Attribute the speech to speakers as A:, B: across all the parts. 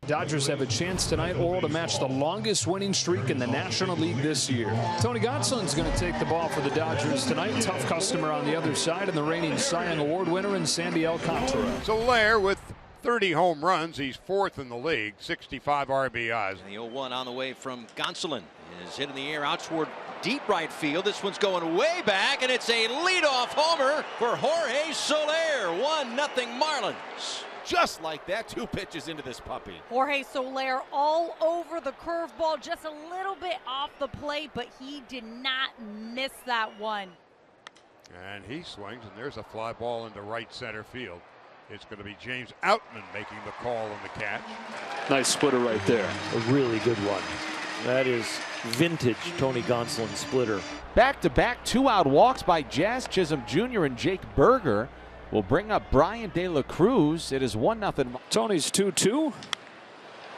A: Dodgers have a chance tonight, Oral, to match the longest winning streak in the National League this year. Tony Gonsolin's going to take the ball for the Dodgers tonight. Tough customer on the other side, and the reigning Cy Young Award winner in Sandy Alcantara.
B: Soler with 30 home runs. He's fourth in the league, 65 RBIs.
C: And the 0-1 on the way from Gonsolin is hit in the air out toward deep right field. This one's going way back, and it's a leadoff homer for Jorge Soler. 1-0 Marlins.
D: Just like that, 2 pitches into this puppy.
E: Jorge Soler all over the curveball, just a little bit off the plate, but he did not miss that one.
B: And he swings, and there's a fly ball into right center field. It's going to be James Outman making the call on the catch.
F: Nice splitter right there. A really good one. That is vintage Tony Gonsolin splitter.
D: Back-to-back 2-out walks by Jazz Chisholm Jr. and Jake Berger will bring up Brian De La Cruz. It is 1-0.
A: Tony's 2-2.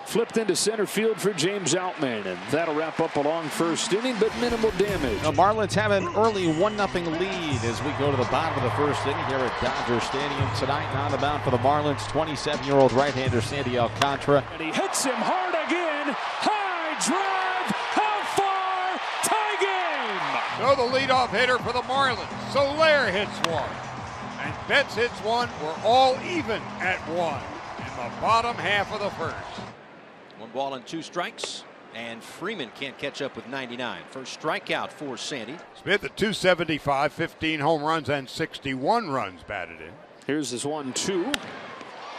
A: Flipped into center field for James Outman, and that'll wrap up a long first inning, but minimal damage.
D: The Marlins have an early 1-0 lead as we go to the bottom of the first inning here at Dodger Stadium tonight. On the mound for the Marlins, 27-year-old right-hander Sandy Alcantara.
A: And he hits him hard again. High drive. How far? Tie game.
B: So the leadoff hitter for the Marlins. Soler hits one. And Betts hits one. We're all even at 1 in the bottom half of the first.
C: 1 ball and 2 strikes, and Freeman can't catch up with 99. First strikeout for Sandy.
B: Smith at 275, 15 home runs and 61 runs batted in.
A: Here's his 1-2.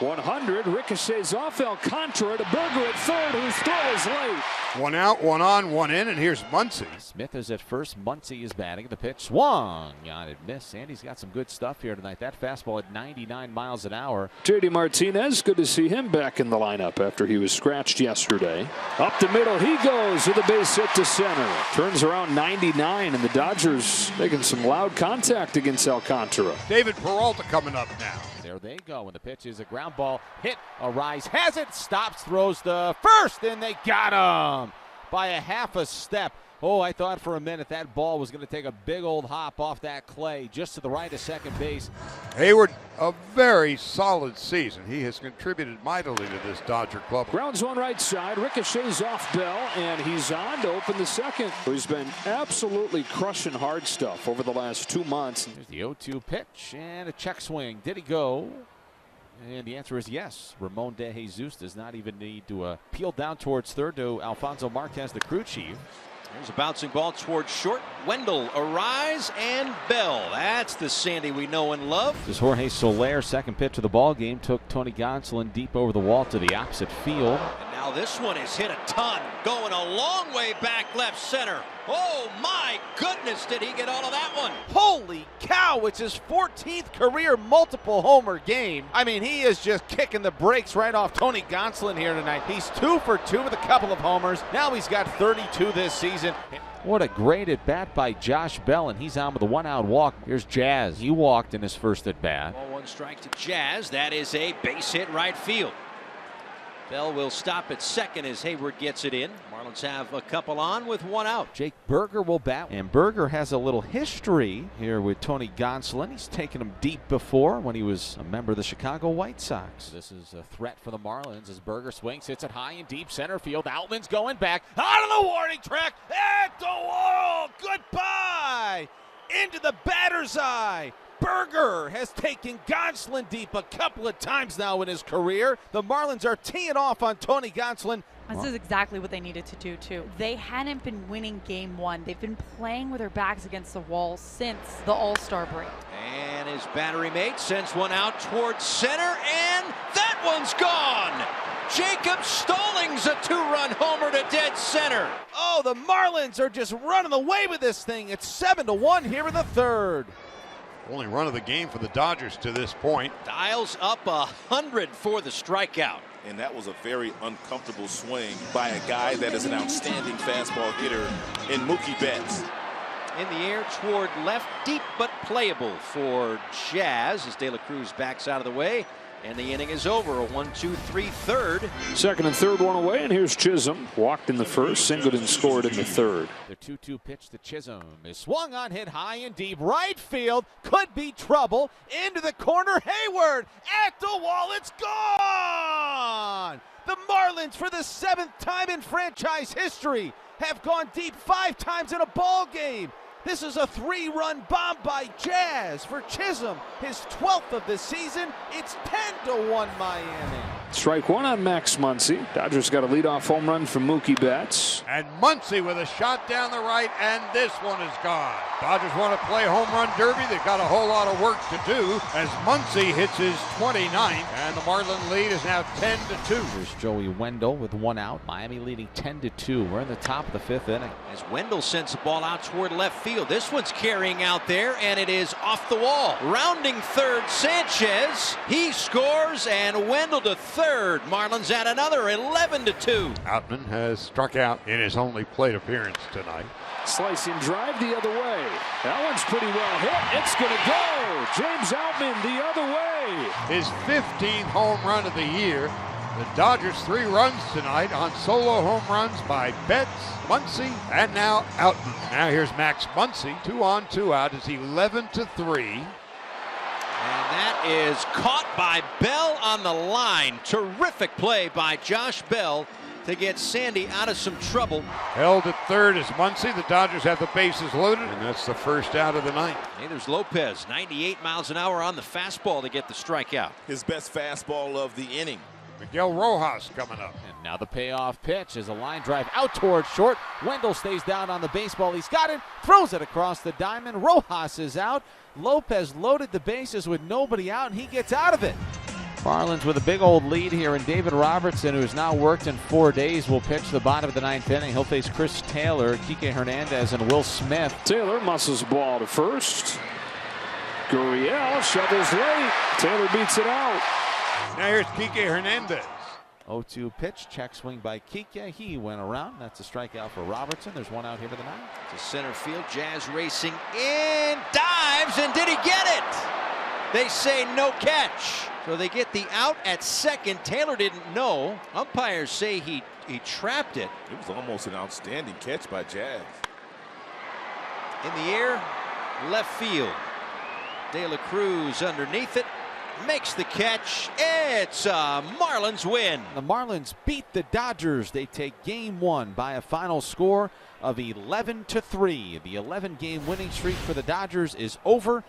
A: 100 ricochets off Alcantara to Berger at third, whose throw is late.
B: 1 out, 1 on, 1 in, and here's Muncy.
D: Smith is at first. Muncy is batting. The pitch swung on it, missed. Sandy's got some good stuff here tonight. That fastball at 99 miles an hour.
A: JD Martinez, good to see him back in the lineup after he was scratched yesterday. Up the middle he goes with a base hit to center. Turns around 99, and the Dodgers making some loud contact against Alcantara.
B: David Peralta coming up now.
D: There they go, and the pitch is a ground ball. Hit, Arise has it, stops, throws to first, and they got him by a half a step. Oh, I thought for a minute that ball was going to take a big old hop off that clay just to the right of second base.
B: Hayward, a very solid season. He has contributed mightily to this Dodger club.
A: Grounds one right side, ricochets off Bell, and he's on to open the second. He's been absolutely crushing hard stuff over the last 2 months.
D: There's the 0-2 pitch and a check swing. Did he go? And the answer is yes. Ramon De Jesus does not even need to peel down towards third to Alfonso Marquez, the crew chief.
C: There's a bouncing ball towards short. Wendell, Arise, and Bell. That's the Sandy we know and love.
D: This is Jorge Soler, second pitch of the ball game, took Tony Gonsolin deep over the wall to the opposite field.
C: And now this one is hit a ton, going a long way back left center. Oh my goodness, did he get all of that one?
D: Holy cow, it's his 14th career multiple homer game. I mean, he is just kicking the brakes right off Tony Gonsolin here tonight. He's 2 for 2 with a couple of homers. Now he's got 32 this season. What a great at bat by Josh Bell, and he's on with a 1-out walk. Here's Jazz. He walked in his first at bat.
C: 1 strike to Jazz. That is a base hit right field. Bell will stop at second as Hayward gets it in. Marlins have a couple on with 1 out.
D: Jake Berger will bat, and Berger has a little history here with Tony Gonsolin. He's taken him deep before when he was a member of the Chicago White Sox. This is a threat for the Marlins as Berger swings, hits it high and deep center field. Outman's going back out of the warning track at the wall. Goodbye into the batter's eye. Berger has taken Gonsolin deep a couple of times now in his career. The Marlins are teeing off on Tony Gonsolin.
E: This is exactly what they needed to do, too. They hadn't been winning game 1. They've been playing with their backs against the wall since the All-Star break.
C: And his battery mate sends one out towards center, and that one's gone. Jacob Stallings, a 2-run homer to dead center.
D: Oh, the Marlins are just running away with this thing. It's 7-1 here in the third.
B: Only run of the game for the Dodgers to this point.
C: Dials up 100 for the strikeout.
G: And that was a very uncomfortable swing by a guy that is an outstanding fastball hitter in Mookie Betts.
C: In the air toward left, deep but playable for Jazz as De La Cruz backs out of the way. And the inning is over. A 1-2-3 third.
A: Second and third one away, and here's Chisholm. Walked in the first, Singleton scored in the third.
D: The 2-2 pitch to Chisholm is swung on, hit high and deep. Right field, could be trouble. Into the corner, Hayward at the wall, it's gone! The Marlins, for the 7th time in franchise history, have gone deep 5 times in a ball game. This is a 3-run bomb by Jazz for Chisholm, his 12th of the season. It's 10-1 Miami.
A: Strike one on Max Muncy. Dodgers got a leadoff home run from Mookie Betts.
B: And Muncy with a shot down the right, and this one is gone. Dodgers want to play home run derby. They've got a whole lot of work to do as Muncy hits his 29th, and the Marlin lead is now 10-2.
D: Here's Joey Wendell with 1 out. Miami leading 10-2. We're in the top of the 5th inning.
C: As Wendell sends the ball out toward left field. This one's carrying out there, and it is off the wall. Rounding third, Sanchez. He scores, and Wendell to third. Marlins at another 11-2.
B: Outman has struck out in his only plate appearance tonight.
A: Slicing drive the other way. That one's pretty well hit. It's going to go. James Outman the other way.
B: His 15th home run of the year. The Dodgers 3 runs tonight on solo home runs by Betts, Muncy, and now Outman. Now here's Max Muncy, 2 on, 2 out. It's 11-3.
C: And that is caught by Bell on the line. Terrific play by Josh Bell to get Sandy out of some trouble.
B: Held at third is Muncy. The Dodgers have the bases loaded, and that's the first out of the ninth.
C: Hey, there's Lopez, 98 miles an hour on the fastball to get the strikeout.
G: His best fastball of the inning.
B: Miguel Rojas coming up.
D: And now the payoff pitch is a line drive out towards short. Wendell stays down on the baseball. He's got it, throws it across the diamond. Rojas is out. Lopez loaded the bases with nobody out, and he gets out of it. Marlins with a big old lead here, and David Robertson, who's now worked in 4 days, will pitch the bottom of the 9th inning. He'll face Chris Taylor, Kike Hernandez, and Will Smith.
A: Taylor muscles the ball to first. Gurriel shovels late. Taylor beats it out.
B: Now here's Kike Hernandez.
D: 0-2 pitch, check swing by Kike. He went around. That's a strikeout for Robertson. There's 1 out here to the 9th.
C: To center field, Jazz racing in, dives, and did he get it? They say no catch. So they get the out at second. Taylor didn't know. Umpires say he trapped it.
G: It was almost an outstanding catch by Jazz.
C: In the air, left field. De La Cruz underneath it. Makes the catch. It's a Marlins win.
D: The Marlins beat the Dodgers. They take game 1 by a final score of 11-3. The 11-game winning streak for the Dodgers is over.